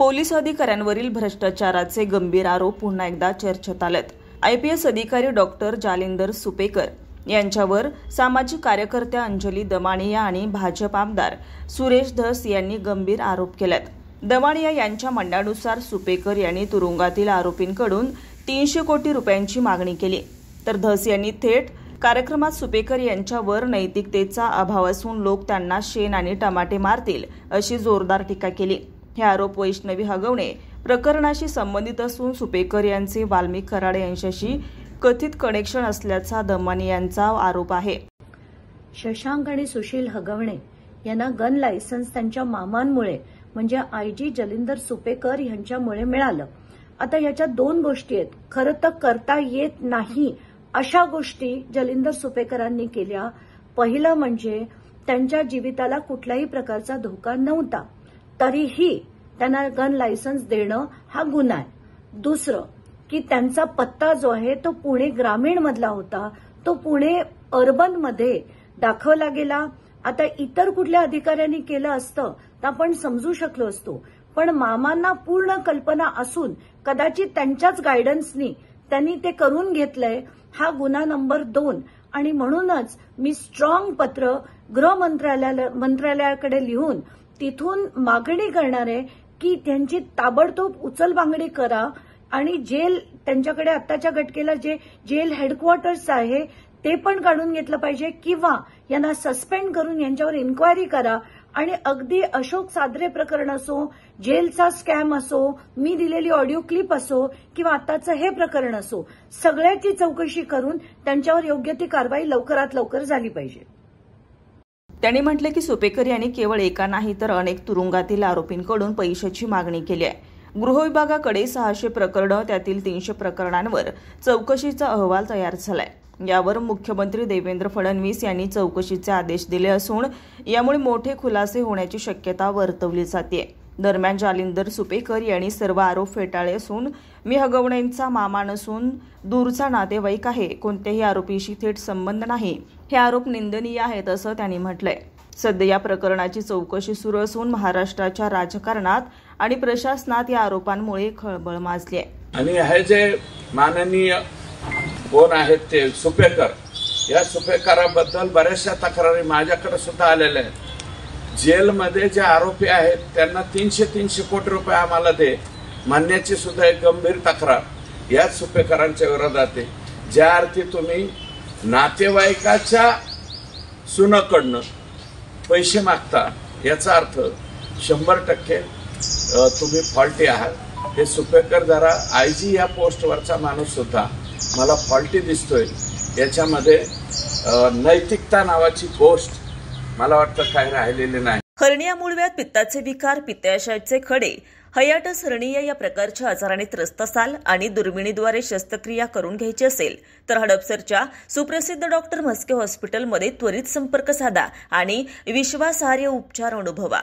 Police अधिकाऱ्यांवरील भ्रष्टाचाराचे गंभीर आरोप पुन्हा एकदा चर्चेत आलेत। आयपीएस अधिकारी डॉक्टर जालिंदर सुपेकर यांच्यावर सामाजिक कार्यकर्त्या अंजली दमानिया आणि भाजप आमदार सुरेश धस यांनी गंभीर आरोप केलेत। दमानिया यांच्या म्हणण्यानुसार सुपेकर यांनी तुरुंगातील आरोपींकडून 300 कोटी रुपयांची मागणी केली, तर धस यांनी थेट कार्यक्रमात सुपेकर यांच्यावर नैतिकतेचा अभाव असून लोक त्यांना शेण आणि टमाटे मारतील अशी जोरदार टीका केली। हे आरोप वैष्णवी हगवणे प्रकरणाशी संबंधित असून सुपेकर यांचे वाल्मिक कराड यांच्याशी कथित कनेक्शन असल्याचा दमानिया यांचा आरोप आहे। शशांक आणि सुशील हगवणे यांना गन लायसन्स त्यांच्या मामांमुळे म्हणजे आयजी जालिंदर सुपेकर यांच्यामुळे मिळालं। आता याच्या दोन गोष्टी आहेत। खरं तर करता येत नाही अशा गोष्टी जालिंदर सुपेकरांनी केल्या। पहिलं म्हणजे त्यांच्या जीविताला कुठल्याही प्रकारचा धोका नव्हता, तरीही त्यांना गन लायसन्स देणं हा गुन्हा आहे। दुसरं की त्यांचा पत्ता जो आहे तो पुणे ग्रामीण मधला होता, तो पुणे अर्बन मध्ये दाखवला गेला। आता इतर कुठल्या अधिकाऱ्यांनी केलं असतं तर आपण समजू शकलो असतो, पण मामांना पूर्ण कल्पना असून कदाचित त्यांच्याच गायडन्सनी त्यांनी ते करून घेतलंय, हा गुन्हा नंबर 2। आणि म्हणूनच मी स्ट्रॉंग पत्र गृह मंत्रालयाकडे लिहून तिथून मागणी करणार आहे की त्यांची ताबडतोब उचलबांगडी करा आणि जेल त्यांच्याकडे आत्ताच्या घटकेला जे जेल हेडक्वार्टर्स आहे ते पण काढून घेतलं पाहिजे, किंवा यांना सस्पेंड करून यांच्यावर इन्क्वायरी करा। आणि अगदी अशोक सादरे प्रकरण असो, जेलचा स्कॅम असो, मी दिलेली ऑडिओ क्लिप असो, किंवा आताचं हे प्रकरण असो, सगळ्याची चौकशी करून त्यांच्यावर योग्य ती कारवाई लवकरात लवकर झाली पाहिजे। त्यांनी म्हटले की सुपेकर यांनी केवळ एका नाही तर अनेक तुरुंगातील आरोपींकडून पैशाची मागणी केली आहे। गृह विभागाकडे 600 प्रकरणं, त्यातील 300 प्रकरणांवर चौकशीचा अहवाल तयार झालाय। यावर मुख्यमंत्री देवेंद्र फडणवीस यांनी चौकशीचे आदेश दिले असून यामुळे मोठे खुलासे होण्याची शक्यता वर्तवली जाते। दरम्यान जालिंदर सुपेकर यांनी सर्व आरोप फेटाळले असून मी हगवणेंचा मामा नसून दूरचा नातेवाईक आहे, कोणत्याही आरोपीशी थेट संबंध नाही, हे आरोप निंदनीय आहेत असं त्यांनी म्हटलंय। सध्या या प्रकरणाची चौकशी सुरू असून महाराष्ट्राच्या राजकारणात आणि प्रशासनात या आरोपांमुळे खळबळ माजली आहे। आणि हे जे माननीय कोण आहेत ते सुपेकर, या सुपेकराबद्दल बऱ्याचशा तक्रारी माझ्याकडे सुद्धा आलेल्या आहेत। जेलमध्ये जे आरोपी आहेत त्यांना 300 कोटी रुपये आम्हाला दे म्हणण्याची सुद्धा एक गंभीर तक्रार याच सुपेकरांच्या विरोधात आहे। ज्या अर्थी तुम्ही नातेवाईकाच्या सुनाकडनं पैसे मागता, याचा अर्थ 100% तुम्ही फॉल्टी आहात। हे सुपेकर जरा आयजी या पोस्टवरचा माणूस सुद्धा मला फॉल्टी दिसतोय। याच्यामध्ये नैतिकता नावाची गोष्ट मला वाटतं काही राहिलेली नाही। हर्निया, मूळव्याध, पित्ताचे विकार, पित्ताशयाचे खडे, हायटिस हर्निया या प्रकारच्या आजाराने त्रस्त असाल आणि दुर्बिणीद्वारे शस्त्रक्रिया करून घ्यायची असेल तर हडपसरच्या सुप्रसिद्ध डॉक्टर म्हस्के हॉस्पिटलमध्ये त्वरित संपर्क साधा आणि विश्वासार्ह उपचार अनुभवा।